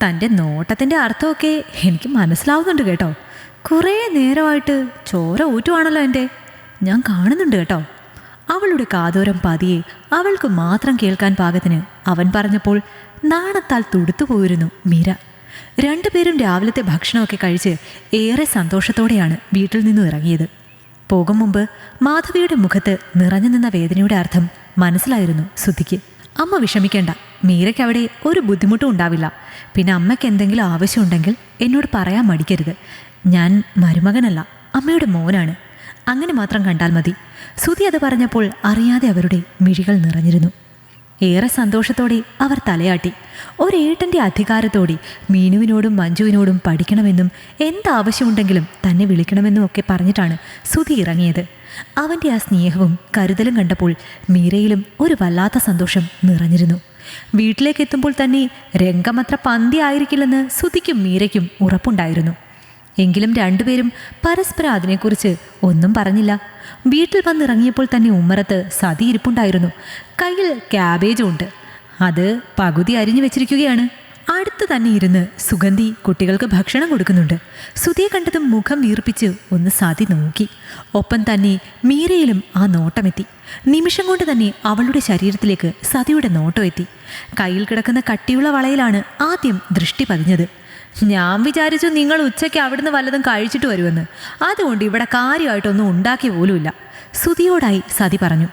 തൻ്റെ നോട്ടത്തിൻ്റെ അർത്ഥമൊക്കെ എനിക്ക് മനസ്സിലാവുന്നുണ്ട് കേട്ടോ. കുറേ നേരമായിട്ട് ചോര ഊറ്റുവാണല്ലോ എൻ്റെ, ഞാൻ കാണുന്നുണ്ട് കേട്ടോ. അവളുടെ കാതോരം പതിയെ അവൾക്ക് മാത്രം കേൾക്കാൻ പാകത്തിന് അവൻ പറഞ്ഞപ്പോൾ നാണത്താൽ തുടുത്തു പോയിരുന്നു മീര. രണ്ടുപേരും രാവിലത്തെ ഭക്ഷണമൊക്കെ കഴിച്ച് ഏറെ സന്തോഷത്തോടെയാണ് വീട്ടിൽ നിന്നും ഇറങ്ങിയത്. പോകും മുമ്പ് മാധവിയുടെ മുഖത്ത് നിറഞ്ഞു നിന്ന വേദനയുടെ അർത്ഥം മനസ്സിലായിരുന്നു സുധിക്ക്. അമ്മ വിഷമിക്കേണ്ട, മീരയ്ക്ക് അവിടെ ഒരു ബുദ്ധിമുട്ടും ഉണ്ടാവില്ല. പിന്നെ അമ്മയ്ക്ക് എന്തെങ്കിലും ആവശ്യമുണ്ടെങ്കിൽ എന്നോട് പറയാൻ മടിക്കരുത്. ഞാൻ മരുമകനല്ല, അമ്മയുടെ മോനാണ്. അങ്ങനെ മാത്രം കണ്ടാൽ മതി. സുധി അത് പറഞ്ഞപ്പോൾ അറിയാതെ അവരുടെ മിഴികൾ നിറഞ്ഞിരുന്നു. ഏറെ സന്തോഷത്തോടെ അവർ തലയാട്ടി. ഒരേട്ടൻ്റെ അധികാരത്തോടെ മീനുവിനോടും മഞ്ജുവിനോടും പഠിക്കണമെന്നും എന്താവശ്യമുണ്ടെങ്കിലും തന്നെ വിളിക്കണമെന്നും ഒക്കെ പറഞ്ഞിട്ടാണ് സുധി ഇറങ്ങിയത്. അവൻ്റെ ആ സ്നേഹവും കരുതലും കണ്ടപ്പോൾ മീരയിലും ഒരു വല്ലാത്ത സന്തോഷം നിറഞ്ഞിരുന്നു. വീട്ടിലേക്ക് എത്തുമ്പോൾ തന്നെ രംഗമത്ര പന്തി ആയിരിക്കില്ലെന്ന് സുധിക്കും മീരയ്ക്കും ഉറപ്പുണ്ടായിരുന്നു. എങ്കിലും രണ്ടുപേരും പരസ്പരം അതിനെക്കുറിച്ച് ഒന്നും പറഞ്ഞില്ല. വീട്ടിൽ വന്നിറങ്ങിയപ്പോൾ തന്നെ ഉമ്മറത്ത് സതി ഇരിപ്പുണ്ടായിരുന്നു. കയ്യിൽ ക്യാബേജും ഉണ്ട്. അത് പകുതി അരിഞ്ഞു വെച്ചിരിക്കുകയാണ്. അടുത്ത് തന്നെ ഇരുന്ന് സുഗന്ധി കുട്ടികൾക്ക് ഭക്ഷണം കൊടുക്കുന്നുണ്ട്. സുധിയെ കണ്ടതും മുഖം വീർപ്പിച്ച് ഒന്ന് സതി നോക്കി. ഒപ്പം തന്നെ മീരയിലും ആ നോട്ടമെത്തി. നിമിഷം കൊണ്ട് തന്നെ അവളുടെ ശരീരത്തിലേക്ക് സതിയുടെ നോട്ടം എത്തി. കയ്യിൽ കിടക്കുന്ന കട്ടിയുള്ള വളയിലാണ് ആദ്യം ദൃഷ്ടി പതിഞ്ഞത്. ഞാൻ വിചാരിച്ചു നിങ്ങൾ ഉച്ചയ്ക്ക് അവിടുന്ന് വല്ലതും കഴിച്ചിട്ട് വരുമെന്ന്. അതുകൊണ്ട് ഇവിടെ കാര്യമായിട്ടൊന്നും ഉണ്ടാക്കിയ പോലുമില്ല, സുധിയോടായി സതി പറഞ്ഞു.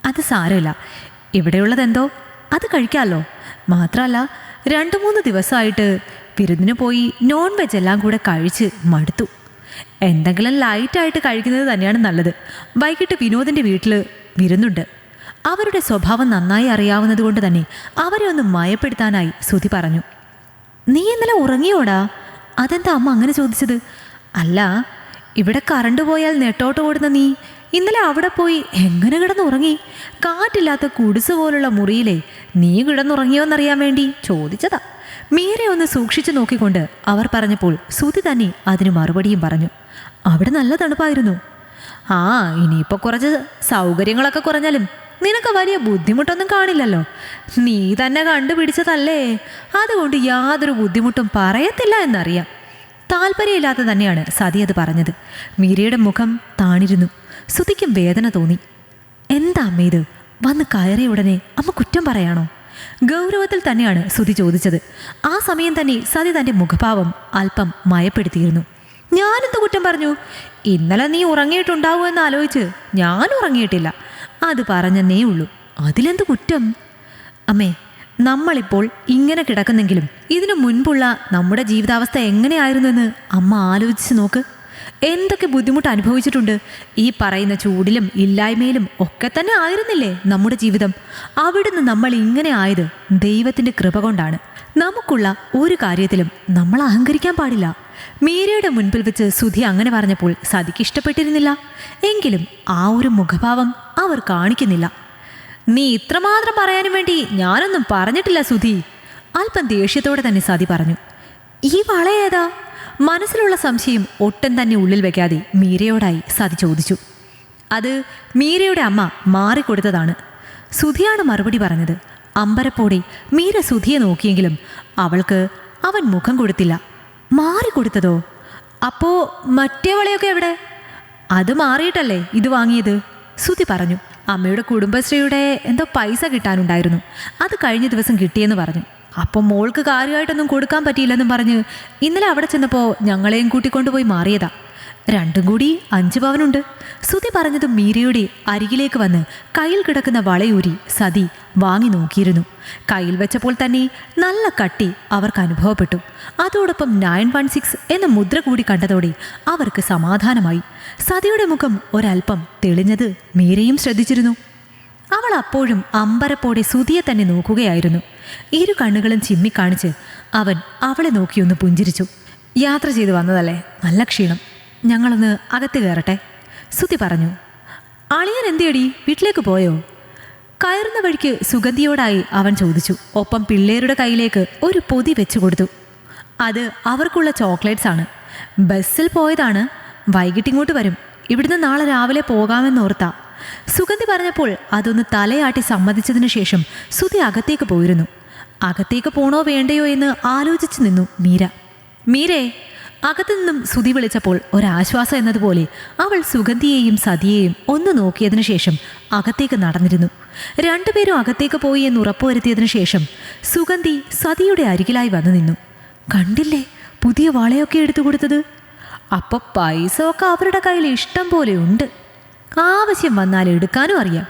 അത് സാരമില്ല, ഇവിടെയുള്ളതെന്തോ അത് കഴിക്കാമല്ലോ. മാത്രമല്ല 2-3 ദിവസമായിട്ട് വിരുന്നിന് പോയി നോൺ വെജ് എല്ലാം കൂടെ കഴിച്ച് മടുത്തു. എന്തെങ്കിലും ലൈറ്റായിട്ട് കഴിക്കുന്നത് തന്നെയാണ് നല്ലത്. വൈകിട്ട് വിനോദിൻ്റെ വീട്ടിൽ വിരുന്നുണ്ട്. അവരുടെ സ്വഭാവം നന്നായി അറിയാവുന്നത് കൊണ്ട് തന്നെ അവരെ ഒന്ന് മയപ്പെടുത്താനായി സുധി പറഞ്ഞു. നീ ഇന്നലെ ഉറങ്ങിയോടാ? അതെന്താ അമ്മ അങ്ങനെ ചോദിച്ചത്? അല്ല, ഇവിടെ കറണ്ട് പോയാൽ നെട്ടോട്ട് ഓടുന്ന നീ ഇന്നലെ അവിടെ പോയി എങ്ങനെ കിടന്നുറങ്ങി? കാറ്റില്ലാത്ത കുടിസ് പോലുള്ള മുറിയിലെ നീ കിടന്നുറങ്ങിയോന്നറിയാൻ വേണ്ടി ചോദിച്ചതാ. മീരെ ഒന്ന് സൂക്ഷിച്ചു നോക്കിക്കൊണ്ട് അവർ പറഞ്ഞപ്പോൾ സുധി തന്നെ അതിന് മറുപടിയും പറഞ്ഞു. അവിടെ നല്ല തണുപ്പായിരുന്നു. ആ, ഇനിയിപ്പോൾ കുറച്ച് സൗകര്യങ്ങളൊക്കെ കുറഞ്ഞാലും നിനക്ക് വലിയ ബുദ്ധിമുട്ടൊന്നും കാണില്ലല്ലോ. നീ തന്നെ കണ്ടുപിടിച്ചതല്ലേ, അതുകൊണ്ട് യാതൊരു ബുദ്ധിമുട്ടും പറയത്തില്ല എന്നറിയാം. താല്പര്യമില്ലാതെ തന്നെയാണ് സതി അത് പറഞ്ഞത്. മീരയുടെ മുഖം താണിരുന്നു. സുധിക്കും വേദന തോന്നി. എന്താ അമ്മ ഇത്? വന്ന് കയറിയ ഉടനെ അമ്മ കുറ്റം പറയാണോ? ഗൗരവത്തിൽ തന്നെയാണ് സുധി ചോദിച്ചത്. ആ സമയം തന്നെ സതി തൻ്റെ മുഖഭാവം അല്പം മയപ്പെടുത്തിയിരുന്നു. ഞാനെന്ത് കുറ്റം പറഞ്ഞു? ഇന്നലെ നീ ഉറങ്ങിയിട്ടുണ്ടാവുമെന്ന് ആലോചിച്ച് ഞാൻ ഉറങ്ങിയിട്ടില്ല, അത് പറഞ്ഞെന്നേ ഉള്ളൂ. അതിലെന്ത് കുറ്റം? അമ്മേ, നമ്മളിപ്പോൾ ഇങ്ങനെ കിടക്കുന്നെങ്കിലും ഇതിനു മുൻപുള്ള നമ്മുടെ ജീവിതാവസ്ഥ എങ്ങനെയായിരുന്നെന്ന് അമ്മ ആലോചിച്ച് നോക്ക്. എന്തൊക്കെ ബുദ്ധിമുട്ട് അനുഭവിച്ചിട്ടുണ്ട്. ഈ പറയുന്ന ചൂടിലും ഇല്ലായ്മയിലും ഒക്കെ തന്നെ ആയിരുന്നില്ലേ നമ്മുടെ ജീവിതം? അവിടുന്ന് നമ്മൾ ഇങ്ങനെ ആയത് ദൈവത്തിൻ്റെ കൃപ കൊണ്ടാണ്. നമുക്കുള്ള ഒരു കാര്യത്തിലും നമ്മൾ അഹങ്കരിക്കാൻ പാടില്ല. മീരയുടെ മുൻപിൽ വെച്ച് സുധി അങ്ങനെ പറഞ്ഞപ്പോൾ സതിക്ക് ഇഷ്ടപ്പെട്ടിരുന്നില്ല. എങ്കിലും ആ ഒരു മുഖഭാവം അവർ കാണിക്കുന്നില്ല. നീ ഇത്രമാത്രം പറയാനും വേണ്ടി ഞാനൊന്നും പറഞ്ഞിട്ടില്ല സുധി, അല്പം ദേഷ്യത്തോടെ തന്നെ സതി പറഞ്ഞു. ഈ വള ഏതാ? മനസ്സിലുള്ള സംശയം ഒട്ടും തന്നെ ഉള്ളിൽ വെക്കാതെ മീരയോടായി സതി ചോദിച്ചു. അത് മീരയുടെ അമ്മ മാറിക്കൊടുത്തതാണ്. സുധിയാണ് മറുപടി പറഞ്ഞത്. അമ്പരപ്പോടെ മീര സുധിയെ നോക്കിയെങ്കിലും അവൾക്ക് അവൻ മുഖം കൊടുത്തില്ല. മാറിക്കൊടുത്തതോ? അപ്പോ മറ്റേ വളയൊക്കെ എവിടെ? അത് മാറിയിട്ടല്ലേ ഇത് വാങ്ങിയത്, സുധി പറഞ്ഞു. അമ്മയുടെ കുടുംബശ്രീയുടെ എന്തോ പൈസ കിട്ടാനുണ്ടായിരുന്നു, അത് കഴിഞ്ഞ ദിവസം കിട്ടിയെന്ന് പറഞ്ഞു. അപ്പം മോൾക്ക് കാര്യമായിട്ടൊന്നും കൊടുക്കാൻ പറ്റിയില്ലെന്നും പറഞ്ഞ് ഇന്നലെ അവിടെ ചെന്നപ്പോൾ ഞങ്ങളെയും കൂട്ടിക്കൊണ്ടുപോയി മാറിയതാ. രണ്ടും കൂടി 5 പവനുണ്ട്. സുധി പറഞ്ഞതും മീരയുടെ അരികിലേക്ക് വന്ന് കയ്യിൽ കിടക്കുന്ന വളയൂരി സതി വാങ്ങി നോക്കിയിരുന്നു. കയ്യിൽ വെച്ചപ്പോൾ തന്നെ നല്ല കട്ടി അവർക്ക് അനുഭവപ്പെട്ടു. അതോടൊപ്പം 916 എന്ന മുദ്ര കൂടി കണ്ടതോടെ അവർക്ക് സമാധാനമായി. സതിയുടെ മുഖം ഒരൽപ്പം തെളിഞ്ഞത് മീരയും ശ്രദ്ധിച്ചിരുന്നു. അവൾ അപ്പോഴും അമ്പരപ്പോടെ സുധിയെ തന്നെ നോക്കുകയായിരുന്നു. ഇരു കണ്ണുകളും ചിമ്മിക്കാണിച്ച് അവൻ അവളെ നോക്കിയൊന്ന് പുഞ്ചിരിച്ചു. യാത്ര ചെയ്തു വന്നതല്ലേ, നല്ല ക്ഷീണം, ഞങ്ങളൊന്ന് അകത്ത് കയറട്ടെ, സുധി പറഞ്ഞു. അളിയൻ എന്തിയടി, വീട്ടിലേക്ക് പോയോ? കയറുന്ന വഴിക്ക് സുഗന്ധിയോടായി അവൻ ചോദിച്ചു. ഒപ്പം പിള്ളേരുടെ കയ്യിലേക്ക് ഒരു പൊതി വെച്ചു കൊടുത്തു. അത് അവർക്കുള്ള ചോക്ലേറ്റ്സ് ആണ്. ബസ്സിൽ പോയതാണ്, വൈകിട്ടിങ്ങോട്ട് വരും. ഇവിടുന്ന് നാളെ രാവിലെ പോകാമെന്നോർത്താ. സുഗന്ധി പറഞ്ഞപ്പോൾ അതൊന്ന് തലയാട്ടി സമ്മതിച്ചതിനു ശേഷം സുധി അകത്തേക്ക് പോയിരുന്നു. അകത്തേക്ക് പോണോ വേണ്ടയോ എന്ന് ആലോചിച്ചു നിന്നു മീര. മീരേ, അകത്തു നിന്നും സുധി വിളിച്ചപ്പോൾ ഒരാശ്വാസം എന്നതുപോലെ അവൾ സുഗന്ധിയെയും സതിയെയും ഒന്ന് നോക്കിയതിനു ശേഷം അകത്തേക്ക് നടന്നിരുന്നു. രണ്ടുപേരും അകത്തേക്ക് പോയി എന്ന് ഉറപ്പുവരുത്തിയതിനു ശേഷം സുഗന്ധി സതിയുടെ അരികിലായി വന്നു നിന്നു. കണ്ടില്ലേ പുതിയ വളയൊക്കെ എടുത്തു കൊടുത്തത്? അപ്പൊ പൈസ ഒക്കെ അവരുടെ കയ്യിൽ ഇഷ്ടം പോലെ ഉണ്ട്. ആവശ്യം വന്നാൽ എടുക്കാനും അറിയാം.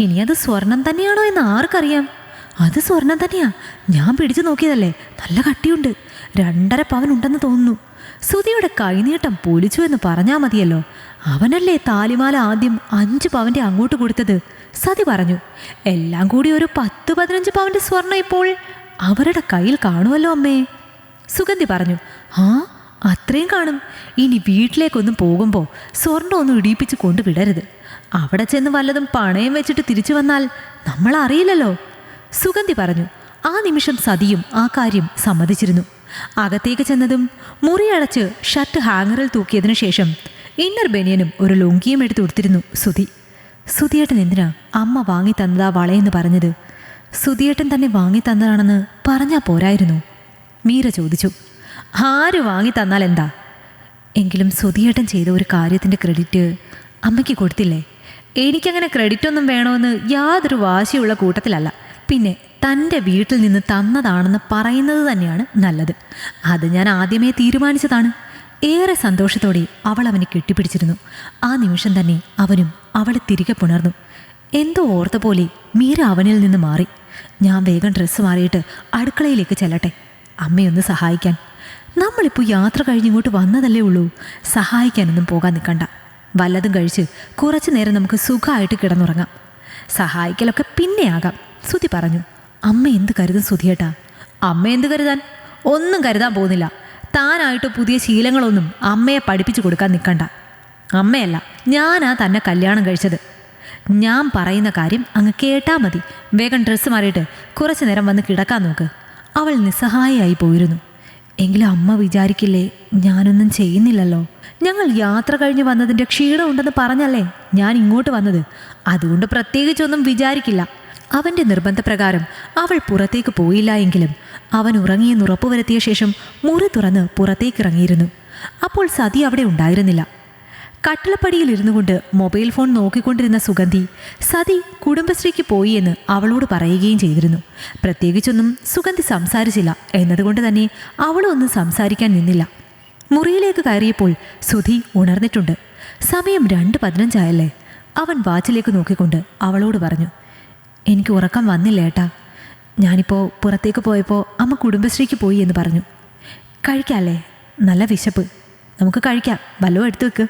ഇനി അത് സ്വർണം തന്നെയാണോ എന്ന് ആർക്കറിയാം? അത് സ്വർണം തന്നെയാ, ഞാൻ പിടിച്ചു നോക്കിയതല്ലേ, നല്ല കട്ടിയുണ്ട്. 2.5 പവൻ ഉണ്ടെന്ന് തോന്നുന്നു. സുധിയുടെ കൈനീട്ടം പൊലിച്ചു എന്ന് പറഞ്ഞാൽ മതിയല്ലോ. അവനല്ലേ താലിമാല ആദ്യം 5 പവൻ്റെ അങ്ങോട്ട് കൊടുത്തത്. സതി പറഞ്ഞു. എല്ലാം കൂടി ഒരു 10-15 പവൻ്റെ സ്വർണം ഇപ്പോൾ അവരുടെ കയ്യിൽ കാണുമല്ലോ അമ്മേ. സുഗന്ധി പറഞ്ഞു. ആ, അത്രയും കാണും. ഇനി വീട്ടിലേക്കൊന്നും പോകുമ്പോൾ സ്വർണ്ണം ഒന്നും ഇടിയിപ്പിച്ച് കൊണ്ടുവിടരുത്. അവിടെ ചെന്ന് വല്ലതും പണയം വെച്ചിട്ട് തിരിച്ചു വന്നാൽ നമ്മൾ അറിയില്ലല്ലോ. സുഗന്ധി പറഞ്ഞു. ആ നിമിഷം സതിയും ആ കാര്യം സമ്മതിച്ചിരുന്നു. അകത്തേക്ക് ചെന്നതും മുറിയടച്ച് ഷർട്ട് ഹാങ്ങറിൽ തൂക്കിയതിനു ശേഷം ഇന്നർ ബനിയനും ഒരു ലുങ്കിയും എടുത്ത് കൊടുത്തിരുന്നു സുധി. സുധിയേട്ടൻ എന്തിനാ അമ്മ വാങ്ങി തന്നതാ വളയെന്ന് പറഞ്ഞത്? സുധിയേട്ടൻ തന്നെ വാങ്ങി തന്നതാണെന്ന് പറഞ്ഞാൽ പോരായിരുന്നു? മീര ചോദിച്ചു. ആര് വാങ്ങി തന്നാൽ എന്താ? എങ്കിലും സുധിയേട്ടൻ ചെയ്ത ഒരു കാര്യത്തിൻ്റെ ക്രെഡിറ്റ് അമ്മയ്ക്ക് കൊടുത്തില്ലേ? എനിക്കങ്ങനെ ക്രെഡിറ്റ് ഒന്നും വേണമെന്ന് യാതൊരു വാശിയുള്ള കൂട്ടത്തിലല്ല. പിന്നെ തൻ്റെ വീട്ടിൽ നിന്ന് തന്നതാണെന്ന് പറയുന്നത് തന്നെയാണ് നല്ലത്. അത് ഞാൻ ആദ്യമേ തീരുമാനിച്ചതാണ്. ഏറെ സന്തോഷത്തോടെ അവൾ അവനെ കെട്ടിപ്പിടിച്ചിരുന്നു. ആ നിമിഷം തന്നെ അവനും അവളെ തിരികെ പുണർന്നു. എന്തോ ഓർത്ത പോലെ മീര അവനിൽ നിന്ന് മാറി. ഞാൻ വേഗം ഡ്രസ്സ് മാറിയിട്ട് അടുക്കളയിലേക്ക് ചെല്ലട്ടെ, അമ്മയൊന്ന് സഹായിക്കാൻ. നമ്മളിപ്പോൾ യാത്ര കഴിഞ്ഞിങ്ങോട്ട് വന്നതല്ലേ ഉള്ളൂ, സഹായിക്കാനൊന്നും പോകാൻ നിൽക്കണ്ട. വല്ലതും കഴിച്ച് കുറച്ചു നേരം നമുക്ക് സുഖമായിട്ട് കിടന്നുറങ്ങാം. സഹായിക്കലൊക്കെ പിന്നെയാകാം, സുധി പറഞ്ഞു. അമ്മ എന്ത് കരുതും സുധിയേട്ടാ? അമ്മ എന്ത് കരുതാൻ? ഒന്നും കരുതാൻ പോകുന്നില്ല. താനായിട്ട് പുതിയ ശീലങ്ങളൊന്നും അമ്മയെ പഠിപ്പിച്ചു കൊടുക്കാൻ നിൽക്കണ്ട. അമ്മയല്ല, ഞാനാ തന്നെ കല്യാണം കഴിച്ചത്. ഞാൻ പറയുന്ന കാര്യം അങ്ങ് കേട്ടാൽ മതി. വേഗം ഡ്രസ്സ് മാറിയിട്ട് കുറച്ചു നേരം വന്ന് കിടക്കാൻ നോക്ക്. അവൾ നിസ്സഹായയായി പോയിരുന്നു. എങ്കിലും അമ്മ വിചാരിക്കില്ലേ ഞാനൊന്നും ചെയ്യുന്നില്ലല്ലോ? ഞങ്ങൾ യാത്ര കഴിഞ്ഞ് വന്നതിൻ്റെ ക്ഷീണം ഉണ്ടെന്ന് പറഞ്ഞല്ലേ ഞാൻ ഇങ്ങോട്ട് വന്നത്. അതുകൊണ്ട് പ്രത്യേകിച്ചൊന്നും വിചാരിക്കില്ല. അവൻ്റെ നിർബന്ധപ്രകാരം അവൾ പുറത്തേക്ക് പോയില്ല എങ്കിലും അവൻ ഉറങ്ങിയെന്ന് ഉറപ്പുവരുത്തിയ ശേഷം മുറി തുറന്ന് പുറത്തേക്കിറങ്ങിയിരുന്നു. അപ്പോൾ സതി അവിടെ ഉണ്ടായിരുന്നില്ല. കട്ടിളപ്പടിയിൽ ഇരുന്നു കൊണ്ട് മൊബൈൽ ഫോൺ നോക്കിക്കൊണ്ടിരുന്ന സുഗന്ധി സതി കുടുംബശ്രീക്ക് പോയി എന്ന് അവളോട് പറയുകയും ചെയ്തിരുന്നു. പ്രത്യേകിച്ചൊന്നും സുഗന്ധി സംസാരിച്ചില്ല എന്നതുകൊണ്ട് തന്നെ അവളൊന്നും സംസാരിക്കാൻ നിന്നില്ല. മുറിയിലേക്ക് കയറിയപ്പോൾ സുധി ഉണർന്നിട്ടുണ്ട്. സമയം 2:15 ആയല്ലേ? അവൻ വാച്ചിലേക്ക് നോക്കിക്കൊണ്ട് അവളോട് പറഞ്ഞു. എനിക്ക് ഉറക്കം വന്നില്ല ഏട്ടാ. ഞാനിപ്പോൾ പുറത്തേക്ക് പോയപ്പോൾ അമ്മ കുടുംബശ്രീക്ക് പോയി എന്ന് പറഞ്ഞു. കഴിക്കാമല്ലേ? നല്ല വിശപ്പ്, നമുക്ക് കഴിക്കാം, വല്ലതും എടുത്തു വെക്ക്,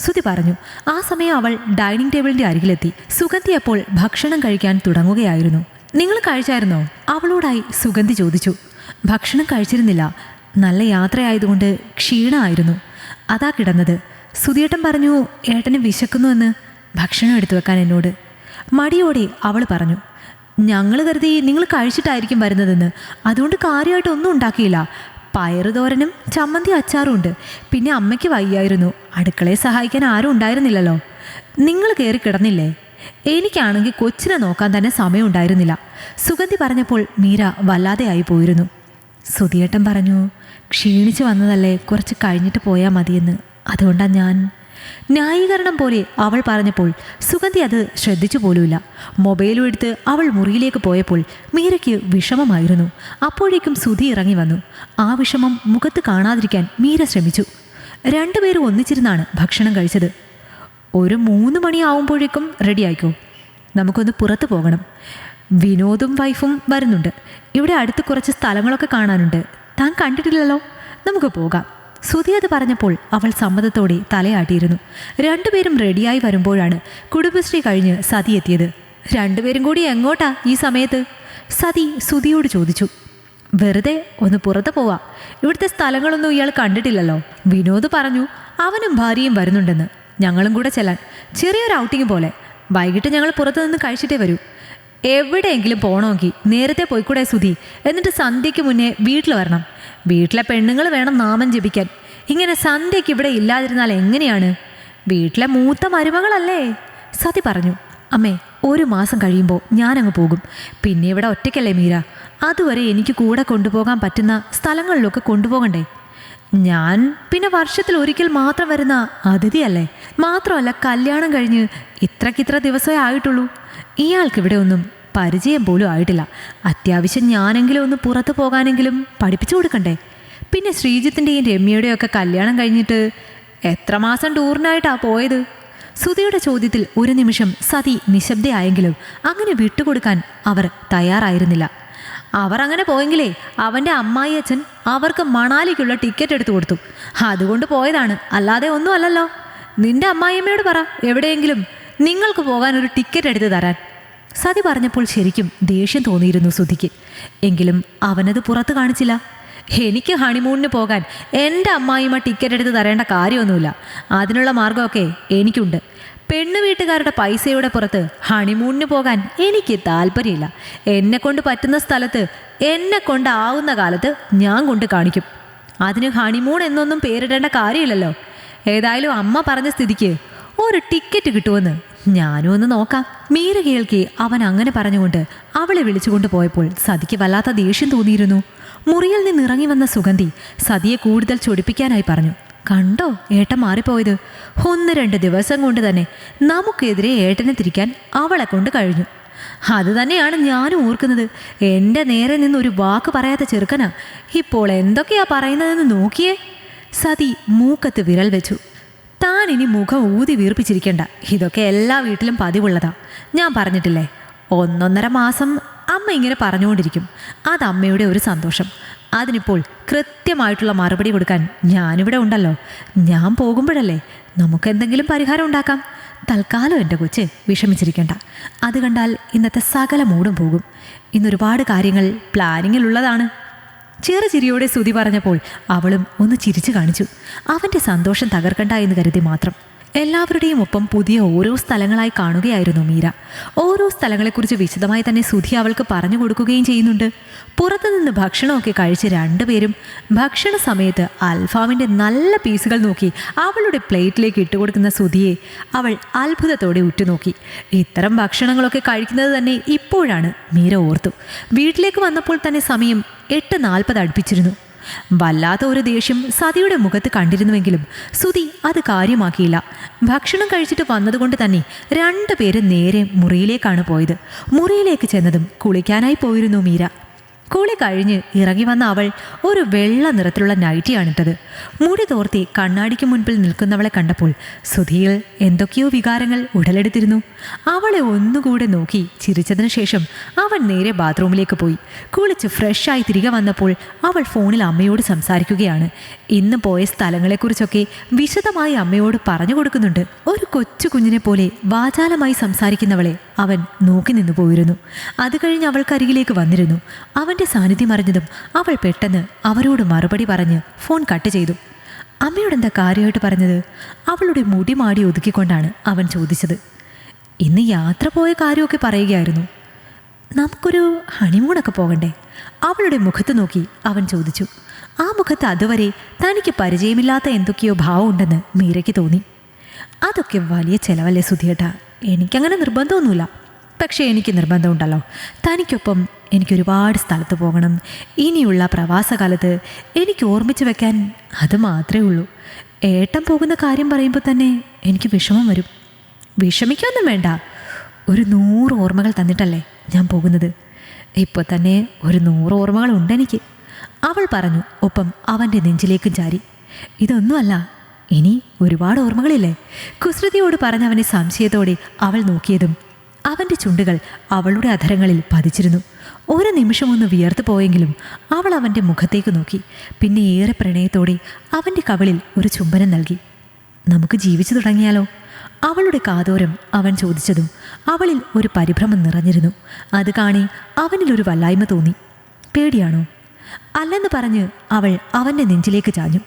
സുധി പറഞ്ഞു. ആ സമയം അവൾ ഡൈനിങ് ടേബിളിൻ്റെ അരികിലെത്തി. സുഗന്ധി അപ്പോൾ ഭക്ഷണം കഴിക്കാൻ തുടങ്ങുകയായിരുന്നു. നിങ്ങൾ കഴിച്ചായിരുന്നോ? അവളോടായി സുഗന്ധി ചോദിച്ചു. ഭക്ഷണം കഴിച്ചിരുന്നില്ല, നല്ല യാത്രയായതുകൊണ്ട് ക്ഷീണമായിരുന്നു, അതാ കിടന്നത്. സുധിയേട്ടൻ പറഞ്ഞു ഏട്ടന് വിശക്കുന്നുവെന്ന് ഭക്ഷണം എടുത്തു വെക്കാൻ എന്നോട്. മടിയോടെ അവൾ പറഞ്ഞു. ഞങ്ങൾ കരുതി നിങ്ങൾ കഴിച്ചിട്ടായിരിക്കും വരുന്നതെന്ന്, അതുകൊണ്ട് കാര്യമായിട്ടൊന്നും ഉണ്ടാക്കിയില്ല. പയറുതോരനും ചമ്മന്തി അച്ചാറും ഉണ്ട്. പിന്നെ അമ്മയ്ക്ക് വയ്യായിരുന്നു, അടുക്കളയെ സഹായിക്കാൻ ആരും ഉണ്ടായിരുന്നില്ലല്ലോ. നിങ്ങൾ കയറി കിടന്നില്ലേ? എനിക്കാണെങ്കിൽ കൊച്ചിനെ നോക്കാൻ തന്നെ സമയം ഉണ്ടായിരുന്നില്ല. സുഗന്ധി പറഞ്ഞപ്പോൾ മീര വല്ലാതെ ആയി പോയിരുന്നു. സുധിയേട്ടൻ പറഞ്ഞു ക്ഷീണിച്ച് വന്നതല്ലേ, കുറച്ച് കഴിഞ്ഞിട്ട് പോയാൽ മതിയെന്ന്, അതുകൊണ്ടാണ് ഞാൻ. ന്യായീകരണം പോലെ അവൾ പറഞ്ഞപ്പോൾ സുഗന്ധി അത് ശ്രദ്ധിച്ചു പോലുമില്ല. മൊബൈലും എടുത്ത് അവൾ മുറിയിലേക്ക് പോയപ്പോൾ മീരയ്ക്ക് വിഷമമായിരുന്നു. അപ്പോഴേക്കും സുധി ഇറങ്ങി വന്നു. ആ വിഷമം മുഖത്ത് കാണാതിരിക്കാൻ മീര ശ്രമിച്ചു. രണ്ടുപേരും ഒന്നിച്ചിരുന്നാണ് ഭക്ഷണം കഴിച്ചത്. ഒരു 3 മണിയാവുമ്പോഴേക്കും റെഡിയായിക്കോ, നമുക്കൊന്ന് പുറത്ത് പോകണം. വിനോദും വൈഫും വരുന്നുണ്ട്. ഇവിടെ അടുത്ത് കുറച്ച് സ്ഥലങ്ങളൊക്കെ കാണാനുണ്ട്, താൻ കണ്ടിട്ടില്ലല്ലോ, നമുക്ക് പോകാം. സുധി അത് പറഞ്ഞപ്പോൾ അവൾ സമ്മതത്തോടെ തലയാട്ടിയിരുന്നു. രണ്ടുപേരും റെഡിയായി വരുമ്പോഴാണ് കുടുംബശ്രീ കഴിഞ്ഞ് സതി എത്തിയത്. രണ്ടുപേരും കൂടി എങ്ങോട്ടാ ഈ സമയത്ത്? സതി സുധിയോട് ചോദിച്ചു. വെറുതെ ഒന്ന് പുറത്ത് പോവാ, ഇവിടുത്തെ സ്ഥലങ്ങളൊന്നും ഇയാൾ കണ്ടിട്ടില്ലല്ലോ. വിനോദ് പറഞ്ഞു അവനും ഭാര്യയും വരുന്നുണ്ടെന്ന്, ഞങ്ങളും കൂടെ ചെല്ലാൻ. ചെറിയൊരു ഔട്ടിങ് പോലെ. വൈകിട്ട് ഞങ്ങൾ പുറത്തു നിന്ന് കഴിച്ചിട്ടേ വരൂ. എവിടെയെങ്കിലും പോകണമെങ്കിൽ നേരത്തെ പോയിക്കൂടെ സുധി? എന്നിട്ട് സന്ധ്യയ്ക്ക് മുന്നേ വീട്ടിൽ വരണം. വീട്ടിലെ പെണ്ണുങ്ങൾ വേണം നാമം ജപിക്കാൻ. ഇങ്ങനെ സന്ധ്യയ്ക്ക് ഇവിടെ ഇല്ലാതിരുന്നാൽ എങ്ങനെയാണ്? വീട്ടിലെ മൂത്ത മരുമകളല്ലേ? സതി പറഞ്ഞു. അമ്മേ, 1 മാസം കഴിയുമ്പോൾ ഞാനങ്ങ് പോകും. പിന്നെ ഇവിടെ ഒറ്റയ്ക്കല്ലേ മീര? അതുവരെ എനിക്ക് കൂടെ കൊണ്ടുപോകാൻ പറ്റുന്ന സ്ഥലങ്ങളിലൊക്കെ കൊണ്ടുപോകണ്ടേ? ഞാൻ പിന്നെ വർഷത്തിൽ ഒരിക്കൽ മാത്രം വരുന്ന അതിഥിയല്ലേ. മാത്രമല്ല, കല്യാണം കഴിഞ്ഞ് ഇത്രക്കിത്ര ദിവസമേ ആയിട്ടുള്ളൂ. ഇയാൾക്കിവിടെ ഒന്നും പരിചയം പോലും ആയിട്ടില്ല. അത്യാവശ്യം ഞാനെങ്കിലും ഒന്ന് പുറത്തു പോകാനെങ്കിലും പഠിപ്പിച്ചു കൊടുക്കണ്ടേ? പിന്നെ ശ്രീജിത്തിൻ്റെയും രമ്യയുടെയും ഒക്കെ കല്യാണം കഴിഞ്ഞിട്ട് എത്ര മാസം ടൂറിനായിട്ടാണ് പോയത്? സുധിയുടെ ചോദ്യത്തിൽ ഒരു നിമിഷം സതി നിശബ്ദയായെങ്കിലും അങ്ങനെ വിട്ടുകൊടുക്കാൻ അവർ തയ്യാറായിരുന്നില്ല. അവർ അങ്ങനെ പോയെങ്കിലേ അവൻ്റെ അമ്മായി അച്ഛൻ അവർക്ക് മണാലിക്കുള്ള ടിക്കറ്റ് എടുത്തു കൊടുത്തു. അതുകൊണ്ട് പോയതാണ്, അല്ലാതെ ഒന്നും അല്ലല്ലോ. നിന്റെ അമ്മായിയമ്മയോട് പറ എവിടെയെങ്കിലും നിങ്ങൾക്ക് പോകാൻ ഒരു ടിക്കറ്റ് എടുത്ത് തരാൻ. സതി പറഞ്ഞപ്പോൾ ശരിക്കും ദേഷ്യം തോന്നിയിരുന്നു സുധിക്ക്. എങ്കിലും അവനത് പുറത്ത് കാണിച്ചില്ല. എനിക്ക് ഹണിമൂണിന് പോകാൻ എൻ്റെ അമ്മായിമ്മ ടിക്കറ്റ് എടുത്ത് തരേണ്ട കാര്യമൊന്നുമില്ല. അതിനുള്ള മാർഗമൊക്കെ എനിക്കുണ്ട്. പെണ്ണു വീട്ടുകാരുടെ പൈസയുടെ പുറത്ത് ഹണിമൂണിന് പോകാൻ എനിക്ക് താല്പര്യമില്ല. എന്നെക്കൊണ്ട് പറ്റുന്ന സ്ഥലത്ത് എന്നെ കൊണ്ടാവുന്ന കാലത്ത് ഞാൻ കൊണ്ട് കാണിക്കും. അതിന് ഹണിമൂൺ എന്നൊന്നും പേരിടേണ്ട കാര്യമില്ലല്ലോ. ഏതായാലും അമ്മ പറഞ്ഞ സ്ഥിതിക്ക് ഒരു ടിക്കറ്റ് കിട്ടുമെന്ന് ഞാനും ഒന്ന് നോക്കാം. മീര കേൾക്കെ അവൻ അങ്ങനെ പറഞ്ഞുകൊണ്ട് അവളെ വിളിച്ചുകൊണ്ട് പോയപ്പോൾ സതിക്ക് വല്ലാത്ത ദേഷ്യം തോന്നിയിരുന്നു. മുറിയിൽ നിന്നിറങ്ങി വന്ന സുഗന്ധി സതിയെ കൂടുതൽ ചൊടിപ്പിക്കാനായി പറഞ്ഞു. കണ്ടോ ഏട്ടൻ മാറിപ്പോയത്? 1-2 ദിവസം കൊണ്ട് തന്നെ നമുക്കെതിരെ ഏട്ടനെ തിരിക്കാൻ അവളെ കൊണ്ട് കഴിഞ്ഞു. അത് തന്നെയാണ് ഞാനും ഓർക്കുന്നത്. എൻ്റെ നേരെ നിന്നൊരു വാക്ക് പറയാത്ത ചെറുക്കനാ ഇപ്പോൾ എന്തൊക്കെയാ പറയുന്നതെന്ന് നോക്കിയേ. സതി മൂക്കത്ത് വിരൽ വെച്ചു. താൻ ഇനി മുഖം ഊതി വീർപ്പിച്ചിരിക്കേണ്ട. ഇതൊക്കെ എല്ലാ വീട്ടിലും പതിവുള്ളതാ. ഞാൻ പറഞ്ഞിട്ടില്ലേ, 1-1.5 മാസം അമ്മ ഇങ്ങനെ പറഞ്ഞുകൊണ്ടിരിക്കും. അത് അമ്മയുടെ ഒരു സന്തോഷം. അതിനിപ്പോൾ കൃത്യമായിട്ടുള്ള മറുപടി കൊടുക്കാൻ ഞാനിവിടെ ഉണ്ടല്ലോ. ഞാൻ പോകുമ്പോഴല്ലേ നമുക്കെന്തെങ്കിലും പരിഹാരം ഉണ്ടാക്കാം. തൽക്കാലം എൻ്റെ കൊച്ച് വിഷമിച്ചിരിക്കേണ്ട. അത് കണ്ടാൽ ഇന്നത്തെ സകല മൂടും പോകും. ഇന്നൊരുപാട് കാര്യങ്ങൾ പ്ലാനിങ്ങിലുള്ളതാണ്. ചെറുചിരിയോടെ സുധി പറഞ്ഞപ്പോൾ അവളും ഒന്ന് ചിരിച്ചു കാണിച്ചു. അവൻ്റെ സന്തോഷം തകർക്കണ്ട എന്ന് കരുതി മാത്രം. എല്ലാവരുടെയും ഒപ്പം പുതിയ ഓരോ സ്ഥലങ്ങളായി കാണുകയായിരുന്നു മീര. ഓരോ സ്ഥലങ്ങളെക്കുറിച്ച് വിശദമായി തന്നെ സുധി അവൾക്ക് പറഞ്ഞു കൊടുക്കുകയും ചെയ്യുന്നുണ്ട്. പുറത്തുനിന്ന് ഭക്ഷണമൊക്കെ കഴിച്ച് 2 പേരും ഭക്ഷണ സമയത്ത് അൽഫാമിൻ്റെ നല്ല പീസുകൾ നോക്കി അവളുടെ പ്ലേറ്റിലേക്ക് ഇട്ടുകൊടുക്കുന്ന സുധിയെ അവൾ അത്ഭുതത്തോടെ ഉറ്റുനോക്കി. ഇത്തരം ഭക്ഷണങ്ങളൊക്കെ കഴിക്കുന്നത് തന്നെ ഇപ്പോഴാണ് മീര ഓർത്തു. വീട്ടിലേക്ക് വന്നപ്പോൾ തന്നെ സമയം 8:40 അടുപ്പിച്ചിരുന്നു. വല്ലാത്ത ഒരു ദേഷ്യം സതിയുടെ മുഖത്ത് കണ്ടിരുന്നുവെങ്കിലും സുധി അത് കാര്യമാക്കിയില്ല. ഭക്ഷണം കഴിച്ചിട്ട് വന്നതുകൊണ്ട് തന്നെ 2 പേരും നേരെ മുറിയിലേക്കാണ് പോയത്. മുറിയിലേക്ക് ചെന്നതും കുളിക്കാനായി പോയിരുന്നു മീര. കുളി കഴിഞ്ഞ് ഇറങ്ങി വന്ന അവൾ ഒരു വെള്ള നിറത്തിലുള്ള നൈറ്റിയാണിട്ടത്. മുടി തോർത്തി കണ്ണാടിക്ക് മുൻപിൽ നിൽക്കുന്നവളെ കണ്ടപ്പോൾ സുധിയിൽ എന്തൊക്കെയോ വികാരങ്ങൾ ഉടലെടുത്തിരുന്നു. അവളെ ഒന്നുകൂടെ നോക്കി ചിരിച്ചതിന് ശേഷം അവൻ നേരെ ബാത്റൂമിലേക്ക് പോയി. കുളിച്ച് ഫ്രഷായി തിരികെ വന്നപ്പോൾ അവൾ ഫോണിൽ അമ്മയോട് സംസാരിക്കുകയാണ്. ഇന്ന് പോയ സ്ഥലങ്ങളെക്കുറിച്ചൊക്കെ വിശദമായി അമ്മയോട് പറഞ്ഞു കൊടുക്കുന്നുണ്ട്. ഒരു കൊച്ചു കുഞ്ഞിനെ പോലെ വാചാലമായി സംസാരിക്കുന്നവളെ അവൻ നോക്കി നിന്നു പോയിരുന്നു. അത് കഴിഞ്ഞ് അവൾക്കരികിലേക്ക് വന്നിരുന്നു. അവൻ്റെ സാന്നിധ്യം അറിഞ്ഞതും അവൾ പെട്ടെന്ന് അവരോട് മറുപടി പറഞ്ഞ് ഫോൺ കട്ട് ചെയ്തു. അമ്മയോടെന്താ കാര്യമായിട്ട് പറഞ്ഞത്? അവളുടെ മുടി മാടി ഒതുക്കിക്കൊണ്ടാണ് അവൻ ചോദിച്ചത്. ഇന്ന് യാത്ര പോയ കാര്യമൊക്കെ പറയുകയായിരുന്നു. നമുക്കൊരു ഹണിമൂണൊക്കെ പോകണ്ടേ? അവളുടെ മുഖത്ത് നോക്കി അവൻ ചോദിച്ചു. ആ മുഖത്ത് അതുവരെ തനിക്ക് പരിചയമില്ലാത്ത എന്തൊക്കെയോ ഭാവമുണ്ടെന്ന് മീരയ്ക്ക് തോന്നി. അതൊക്കെ വലിയ ചിലവല്ലേ സുധിയേട്ടാ? എനിക്കങ്ങനെ നിർബന്ധമൊന്നുമില്ല. പക്ഷേ എനിക്ക് നിർബന്ധമുണ്ടല്ലോ. തനിക്കൊപ്പം എനിക്കൊരുപാട് സ്ഥലത്ത് പോകണം. ഇനിയുള്ള പ്രവാസകാലത്ത് എനിക്ക് ഓർമ്മിച്ച് വെക്കാൻ അത് മാത്രമേ ഉള്ളൂ. ഏട്ടൻ പോകുന്ന കാര്യം പറയുമ്പോൾ തന്നെ എനിക്ക് വിഷമം വരും. വിഷമിക്കൊന്നും വേണ്ട. ഒരു 100 ഓർമ്മകൾ തന്നിട്ടല്ലേ ഞാൻ പോകുന്നത്. ഇപ്പോൾ തന്നെ ഒരു 100 ഓർമ്മകളുണ്ടെനിക്ക്, അവൾ പറഞ്ഞു. ഒപ്പം അവൻ്റെ നെഞ്ചിലേക്കും ചാരി. ഇതൊന്നുമല്ല, ഇനി ഒരുപാട് ഓർമ്മകളില്ലേ? കുസൃതിയോട് പറഞ്ഞവനെ സംശയത്തോടെ അവൾ നോക്കിയതും അവൻ്റെ ചുണ്ടുകൾ അവളുടെ അധരങ്ങളിൽ പതിച്ചിരുന്നു. ഒരു നിമിഷമൊന്ന് വിയർത്തു പോയെങ്കിലും അവൾ അവൻ്റെ മുഖത്തേക്ക് നോക്കി. പിന്നെ ഏറെ പ്രണയത്തോടെ അവൻ്റെ കവിളിൽ ഒരു ചുംബനം നൽകി. നമുക്ക് ജീവിച്ചു തുടങ്ങിയാലോ? അവളുടെ കാതോരം അവൻ ചോദിച്ചതും അവളിൽ ഒരു പരിഭ്രമം നിറഞ്ഞിരുന്നു. അത് കാണി അവനിലൊരു വല്ലായ്മ തോന്നി. പേടിയാണോ? അല്ലെന്ന് പറഞ്ഞ് അവൾ അവൻ്റെ നെഞ്ചിലേക്ക് ചാഞ്ഞു.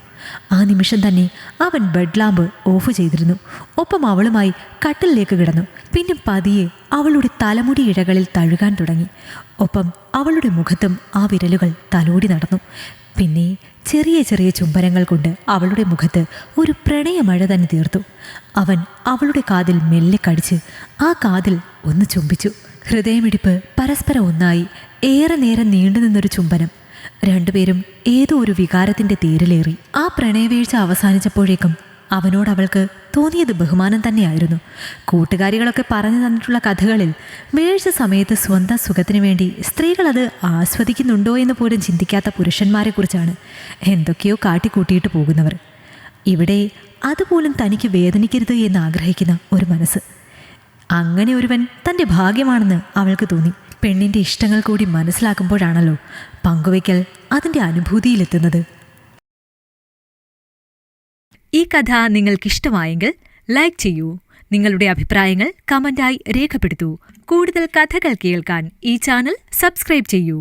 ആ നിമിഷം തന്നെ അവൻ ബെഡ് ലാമ്പ് ഓഫ് ചെയ്തിരുന്നു. ഒപ്പം അവളുമായി കട്ടിലിലേക്ക് കിടന്നു. പിന്നെ പതിയെ അവളുടെ തലമുടി ഇഴകളിൽ തഴുകാൻ തുടങ്ങി. ഒപ്പം അവളുടെ മുഖത്തും ആ വിരലുകൾ തലോടി നടന്നു. പിന്നെ ചെറിയ ചെറിയ ചുംബനങ്ങൾ കൊണ്ട് അവളുടെ മുഖത്ത് ഒരു പ്രണയമഴ തന്നെ തീർത്തു. അവൻ അവളുടെ കാതിൽ മെല്ലെ കടിച്ച് ആ കാതിൽ ഒന്ന് ചുംബിച്ചു. ഹൃദയമിടിപ്പ് പരസ്പരം ഒന്നായി. ഏറെ നേരം നീണ്ടുനിന്നൊരു ചുംബനം. രണ്ടുപേരും ഏതോ ഒരു വികാരത്തിന്റെ തേരിലേറി. ആ പ്രണയവീഴ്ച അവസാനിച്ചപ്പോഴേക്കും അവനോട് അവൾക്ക് തോന്നിയത് ബഹുമാനം തന്നെയായിരുന്നു. കൂട്ടുകാരികളൊക്കെ പറഞ്ഞു തന്നിട്ടുള്ള കഥകളിൽ വീഴ്ച സമയത്ത് സ്വന്തം സുഖത്തിനു വേണ്ടി സ്ത്രീകൾ അത് ആസ്വദിക്കുന്നുണ്ടോ എന്ന് പോലും ചിന്തിക്കാത്ത പുരുഷന്മാരെക്കുറിച്ചാണ് എന്തൊക്കെയോ കാട്ടിക്കൂട്ടിയിട്ട് പോകുന്നവർ. ഇവിടെ അതുപോലും തനിക്ക് വേദനിക്കരുത് എന്ന് ആഗ്രഹിക്കുന്ന ഒരു മനസ്സ്. അങ്ങനെ ഒരുവൻ തൻ്റെ ഭാഗ്യമാണെന്ന് അവൾക്ക് തോന്നി. പെണ്ണിൻ്റെ ഇഷ്ടങ്ങൾ കൂടി മനസ്സിലാക്കുമ്പോഴാണല്ലോ പങ്കുവയ്ക്കൽ അതിൻ്റെ അനുഭൂതിയിലെത്തുന്നത്. ഈ കഥ നിങ്ങൾക്കിഷ്ടമായെങ്കിൽ ലൈക്ക് ചെയ്യൂ. നിങ്ങളുടെ അഭിപ്രായങ്ങൾ കമന്റായി രേഖപ്പെടുത്തൂ. കൂടുതൽ കഥകൾ കേൾക്കാൻ ഈ ചാനൽ സബ്സ്ക്രൈബ് ചെയ്യൂ.